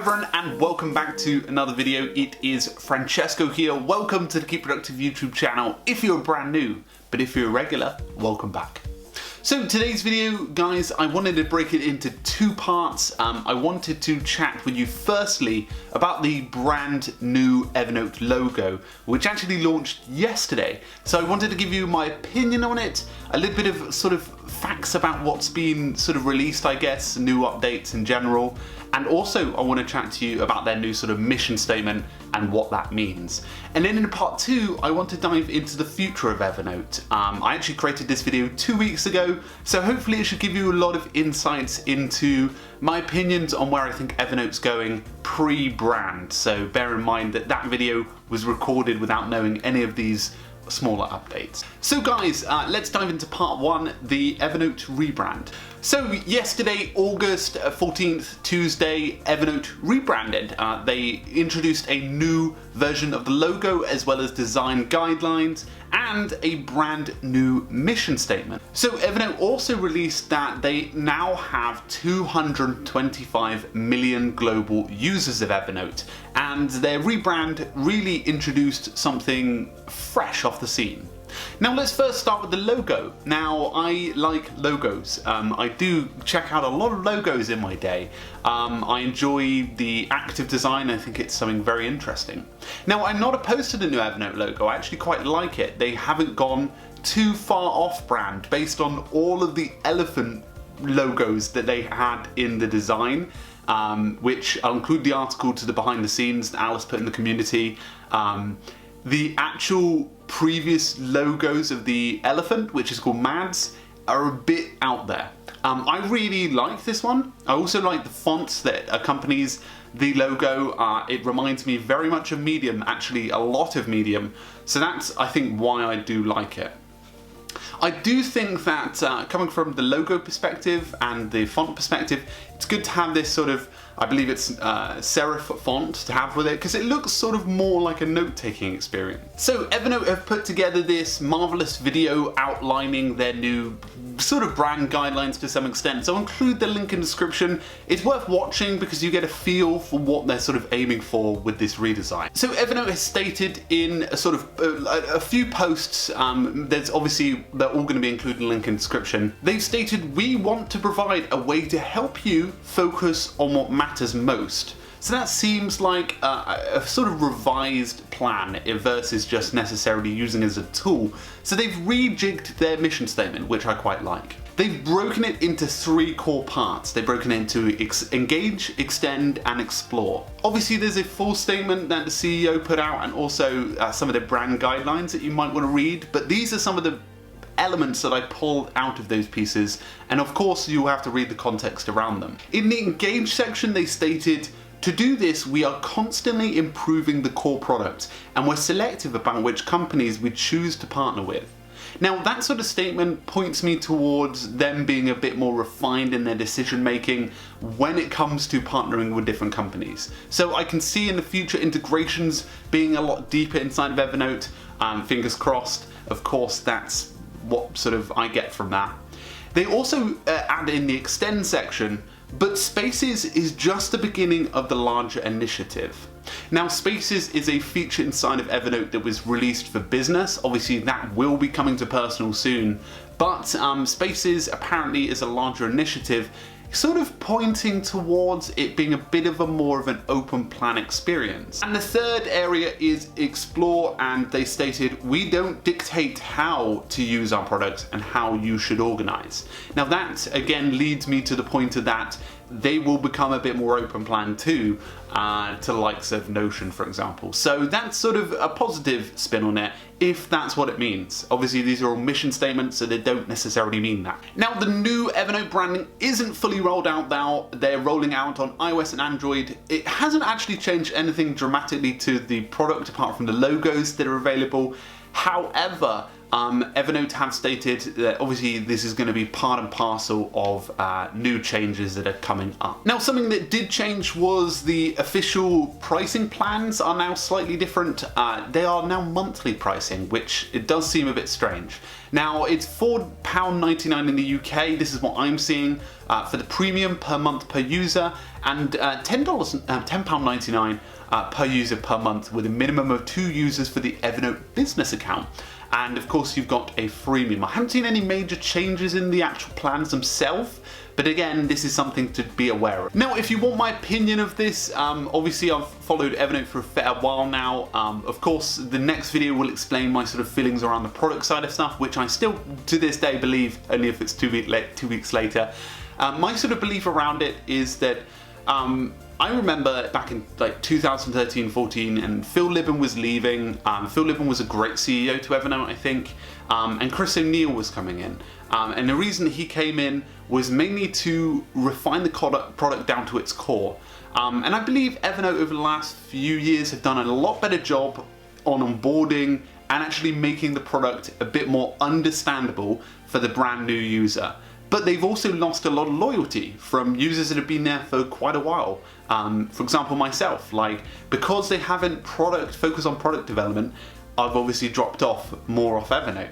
everyone and welcome back to another video. It is Francesco here. Welcome to the Keep Productive YouTube channel if you're brand new, but if you're a regular, welcome back. So today's video, guys, I wanted to break it into two parts. I wanted to chat with you firstly about the brand new Evernote logo, which actually launched yesterday. So I wanted to give you my opinion on it, a little bit of sort of facts about what's been sort of released, I guess, new updates in general. And also I want to chat to you about their new sort of mission statement and what that means. And then in part two, I want to dive into the future of Evernote. I actually created this video 2 weeks ago, so hopefully it should give you a lot of insights into my opinions on where I think Evernote's going pre-brand. So bear in mind that that video was recorded without knowing any of these smaller updates. So guys, let's dive into part one, the Evernote rebrand. So yesterday, August 14th, Tuesday, Evernote rebranded. They introduced a new version of the logo as well as design guidelines and a brand new mission statement. So Evernote also released that they now have 225 million global users of Evernote, and their rebrand really introduced something fresh off the scene. Now let's first start with the logo. Now I like logos. I do check out a lot of logos in my day. I enjoy the active design. I think it's something very interesting. Now I'm not opposed to the new Evernote logo. I actually quite like it. They haven't gone too far off brand based on all of the elephant logos that they had in the design, which I'll include the article to the behind the scenes that Alice put in the community. The actual previous logos of the elephant, which is called Mads, are a bit out there. I really like this one. I also like the font that accompanies the logo. It reminds me very much of Medium, actually a lot of Medium. So that's, I think, why I do like it. I do think that coming from the logo perspective and the font perspective, it's good to have this sort of, I believe it's serif font to have with it, because it looks sort of more like a note-taking experience. So Evernote have put together this marvelous video outlining their new sort of brand guidelines to some extent, so I'll include the link in the description. It's worth watching because you get a feel for what they're sort of aiming for with this redesign. So Evernote has stated in a sort of a few posts, there's obviously, they're all going to be included in the link in the description. They've stated, we want to provide a way to help you focus on what matters most. So that seems like a sort of revised plan versus just necessarily using it as a tool. So they've rejigged their mission statement, which I quite like. They've broken it into three core parts. They've broken it into engage, extend, and explore. Obviously there's a full statement that the CEO put out and also some of the brand guidelines that you might want to read, but these are some of the elements that I pulled out of those pieces, and of course you'll have to read the context around them. In the engage section they stated, to do this, we are constantly improving the core product and we're selective about which companies we choose to partner with. Now that sort of statement points me towards them being a bit more refined in their decision making when it comes to partnering with different companies. So I can see in the future integrations being a lot deeper inside of Evernote, fingers crossed. Of course that's what sort of I get from that. They also add in the extend section, but Spaces is just the beginning of the larger initiative. Now Spaces is a feature inside of Evernote that was released for business. Obviously that will be coming to personal soon, but Spaces apparently is a larger initiative, sort of pointing towards it being a bit of a more of an open plan experience. And the third area is explore, and they stated, we don't dictate how to use our products and how you should organize. Now that again leads me to the point of that they will become a bit more open plan too, to the likes of Notion, for example. So that's sort of a positive spin on it, if that's what it means. Obviously these are all mission statements, so they don't necessarily mean that. Now the new Evernote branding isn't fully rolled out now. They're rolling out on iOS and Android. It hasn't actually changed anything dramatically to the product apart from the logos that are available. However, Evernote have stated that obviously this is going to be part and parcel of new changes that are coming up. Now, something that did change was the official pricing plans are now slightly different. They are now monthly pricing, which it does seem a bit strange. Now, it's £4.99 in the UK, this is what I'm seeing, for the premium per month per user, and £10.99 per user per month with a minimum of 2 users for the Evernote business account. And of course you've got a freemium. I haven't seen any major changes in the actual plans themselves, but again, this is something to be aware of. Now, if you want my opinion of this, obviously I've followed Evernote for a fair while now. Of course, the next video will explain my sort of feelings around the product side of stuff, which I still, to this day, believe, only if it's 2 weeks later. My sort of belief around it is that I remember back in like 2013-14 and Phil Libben was leaving. Phil Libben was a great CEO to Evernote, I think, and Chris O'Neill was coming in. And the reason he came in was mainly to refine the product down to its core. And I believe Evernote over the last few years have done a lot better job on onboarding and actually making the product a bit more understandable for the brand new user. But they've also lost a lot of loyalty from users that have been there for quite a while. For example, myself, because they haven't focused on product development, I've obviously dropped off more off Evernote.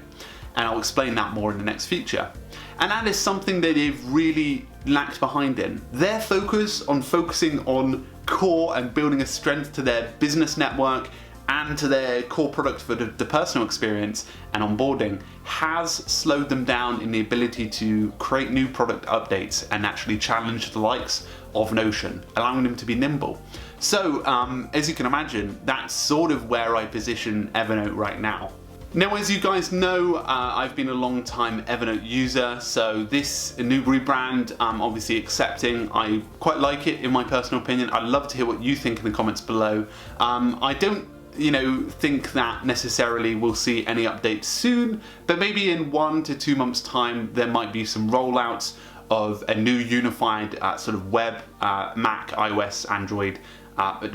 And I'll explain that more in the next feature. And that is something that they've really lacked behind in. Their focus on focusing on core and building a strength to their business network and to their core product for the personal experience and onboarding has slowed them down in the ability to create new product updates and actually challenge the likes of Notion, allowing them to be nimble. So, as you can imagine, that's sort of where I position Evernote right now. Now, as you guys know, I've been a long time Evernote user, so this new rebrand I'm obviously accepting. I quite like it in my personal opinion. I'd love to hear what you think in the comments below. I don't think that necessarily we'll see any updates soon, but maybe in 1 to 2 months time there might be some rollouts of a new unified sort of web, Mac, iOS, Android,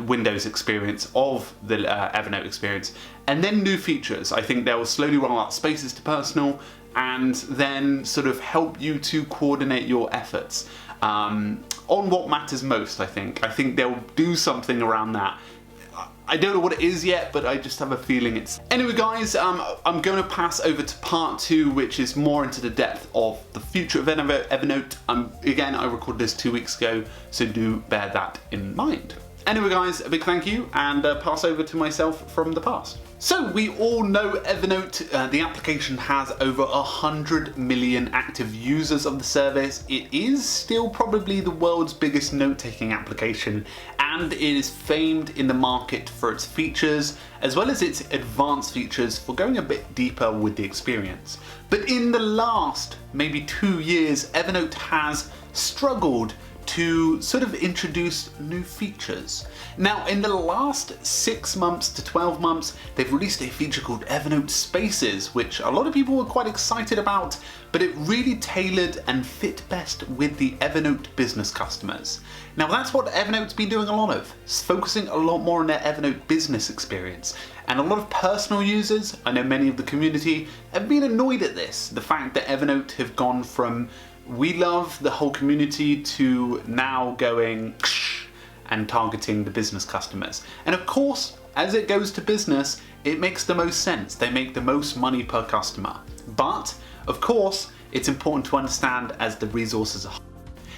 Windows experience of the Evernote experience, and then new features. I think they'll slowly roll out spaces to personal and then sort of help you to coordinate your efforts on what matters most. I think they'll do something around that. I don't know what it is yet, but I just have a feeling it's... Anyway guys, I'm going to pass over to part 2, which is more into the depth of the future of Evernote. Again, I recorded this 2 weeks ago, so do bear that in mind. Anyway guys, a big thank you, and pass over to myself from the past. So we all know Evernote, the application has over 100 million active users of the service. It is still probably the world's biggest note-taking application, and it is famed in the market for its features, as well as its advanced features for going a bit deeper with the experience. But in the last maybe 2 years, Evernote has struggled to sort of introduce new features. Now, in the last 6 months to 12 months, they've released a feature called Evernote Spaces, which a lot of people were quite excited about, but it really tailored and fit best with the Evernote business customers. Now, that's what Evernote's been doing a lot of, focusing a lot more on their Evernote business experience. And a lot of personal users, I know many of the community, have been annoyed at this, the fact that Evernote have gone from we love the whole community to now going and targeting the business customers. And of course, as it goes to business, it makes the most sense. They make the most money per customer. But of course, it's important to understand as the resources are.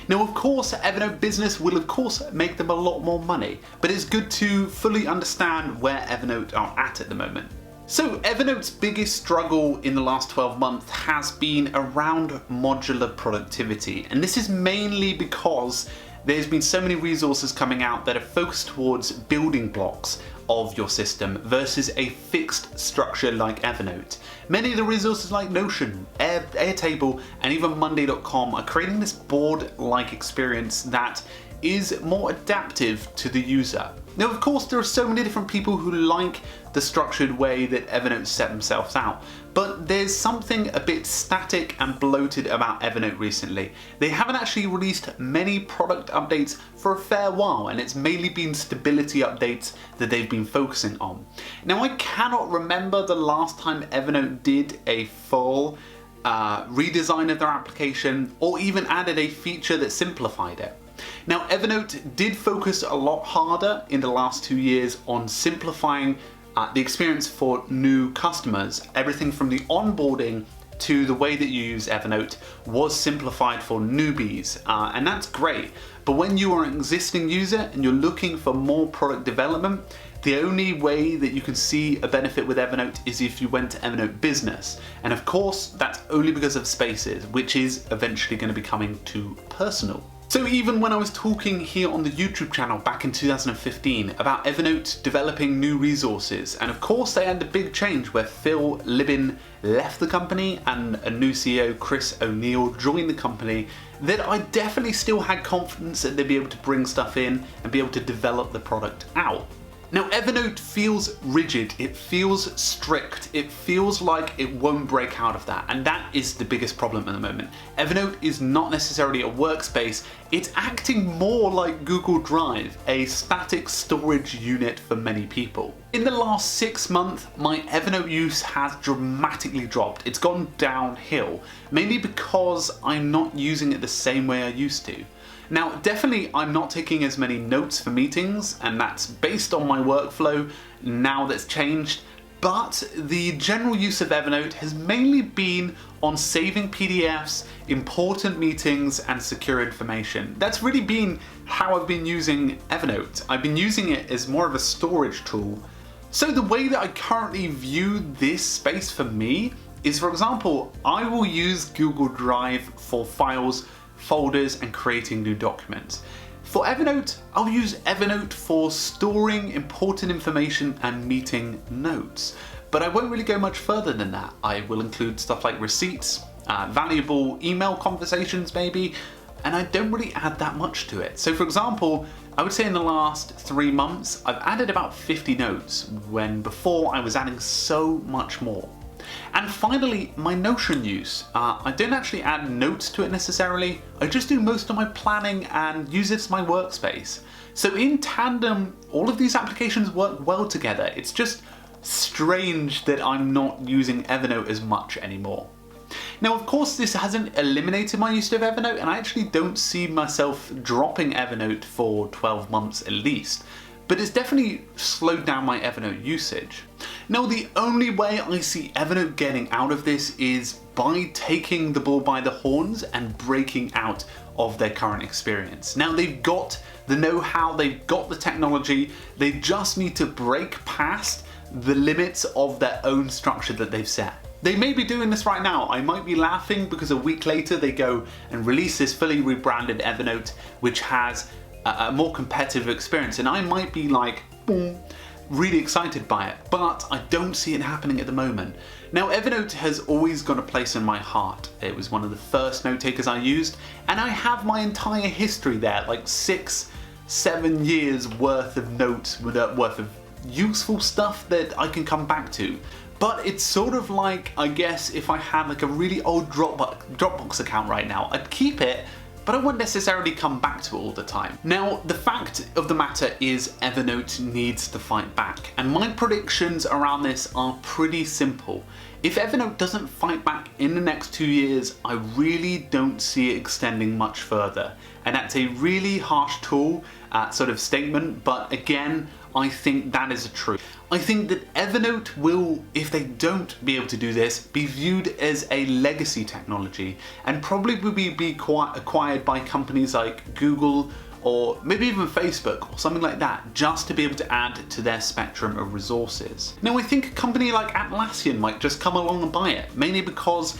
Now, of course, Evernote Business will of course make them a lot more money, but it's good to fully understand where Evernote are at the moment. So Evernote's biggest struggle in the last 12 months has been around modular productivity, and this is mainly because there's been so many resources coming out that are focused towards building blocks of your system versus a fixed structure like Evernote. Many of the resources like Notion, Airtable, and even Monday.com are creating this board-like experience that is more adaptive to the user. Now, of course, there are so many different people who like the structured way that Evernote set themselves out, But there's something a bit static and bloated about Evernote recently. They haven't actually released many product updates for a fair while, and it's mainly been stability updates that they've been focusing on. Now, I cannot remember the last time Evernote did a full redesign of their application or even added a feature that simplified it. Now, Evernote did focus a lot harder in the last 2 years on simplifying the experience for new customers. Everything from the onboarding to the way that you use Evernote was simplified for newbies, and that's great. But when you are an existing user and you're looking for more product development, the only way that you can see a benefit with Evernote is if you went to Evernote Business. And of course, that's only because of Spaces, which is eventually going to be coming to Personal. So even when I was talking here on the YouTube channel back in 2015 about Evernote developing new resources, and of course they had the big change where Phil Libin left the company and a new CEO, Chris O'Neill, joined the company, that I definitely still had confidence that they'd be able to bring stuff in and be able to develop the product out. Now, Evernote feels rigid, it feels strict, it feels like it won't break out of that, and that is the biggest problem at the moment. Evernote is not necessarily a workspace, it's acting more like Google Drive, a static storage unit for many people. In the last 6 months, my Evernote use has dramatically dropped. It's gone downhill, mainly because I'm not using it the same way I used to. Now, definitely I'm not taking as many notes for meetings, and that's based on my workflow. Now that's changed, but the general use of Evernote has mainly been on saving PDFs, important meetings, and secure information. That's really been how I've been using Evernote. I've been using it as more of a storage tool. So the way that I currently view this space for me is, for example, I will use Google Drive for files, folders, and creating new documents. For Evernote, I'll use Evernote for storing important information and meeting notes. But I won't really go much further than that. I will include stuff like receipts, valuable email conversations maybe, and I don't really add that much to it. So for example, I would say in the last 3 months, I've added about 50 notes, when before I was adding so much more. And finally, my Notion use. I don't actually add notes to it necessarily, I just do most of my planning and use it as my workspace. So in tandem, all of these applications work well together. It's just strange that I'm not using Evernote as much anymore. Now, of course, this hasn't eliminated my use of Evernote, and I actually don't see myself dropping Evernote for 12 months at least. But it's definitely slowed down my Evernote usage. Now, the only way I see Evernote getting out of this is by taking the bull by the horns and breaking out of their current experience. Now, they've got the know-how, they've got the technology, they just need to break past the limits of their own structure that they've set. They may be doing this right now. I might be laughing because a week later they go and release this fully rebranded Evernote, which has a more competitive experience, and I might be like, boom, really excited by it, but I don't see it happening at the moment. Now, Evernote has always got a place in my heart. It was one of the first note takers I used, and I have my entire history there, like 6-7 years worth of notes, worth of useful stuff that I can come back to. But it's sort of like, I guess, if I had like a really old Dropbox account right now, I'd keep it, but I wouldn't necessarily come back to it all the time. Now, the fact of the matter is Evernote needs to fight back, and my predictions around this are pretty simple. If Evernote doesn't fight back in the next 2 years, I really don't see it extending much further. And that's a really harsh tool sort of statement, but again, I think that is the truth. I think that Evernote will, if they don't be able to do this, be viewed as a legacy technology and probably will be acquired by companies like Google or maybe even Facebook or something like that, just to be able to add to their spectrum of resources. Now, I think a company like Atlassian might just come along and buy it, mainly because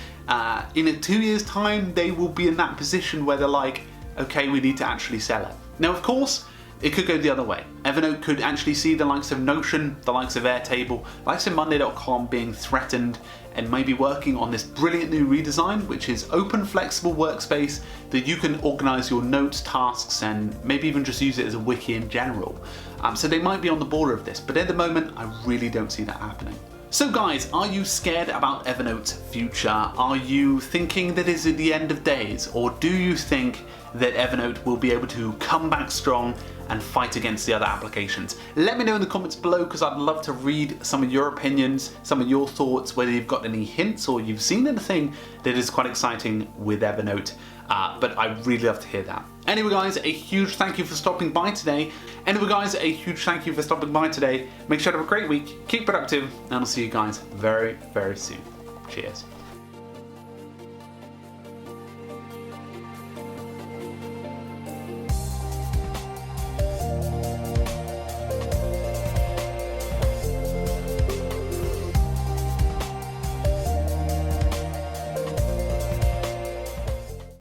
in 2 years' time, they will be in that position where they're like, okay, we need to actually sell it. Now, of course, it could go the other way. Evernote could actually see the likes of Notion, the likes of Airtable, the likes of Monday.com being threatened and maybe working on this brilliant new redesign, which is open, flexible workspace that you can organize your notes, tasks, and maybe even just use it as a wiki in general. So they might be on the border of this, but at the moment, I really don't see that happening. So guys, are you scared about Evernote's future? Are you thinking that it's at the end of days? Or do you think that Evernote will be able to come back strong and fight against the other applications? Let me know in the comments below, because I'd love to read some of your opinions, some of your thoughts, whether you've got any hints or you've seen anything that is quite exciting with Evernote. But I'd really love to hear that. Anyway guys, a huge thank you for stopping by today. Make sure to have a great week, keep productive, and I'll see you guys very, very soon. Cheers.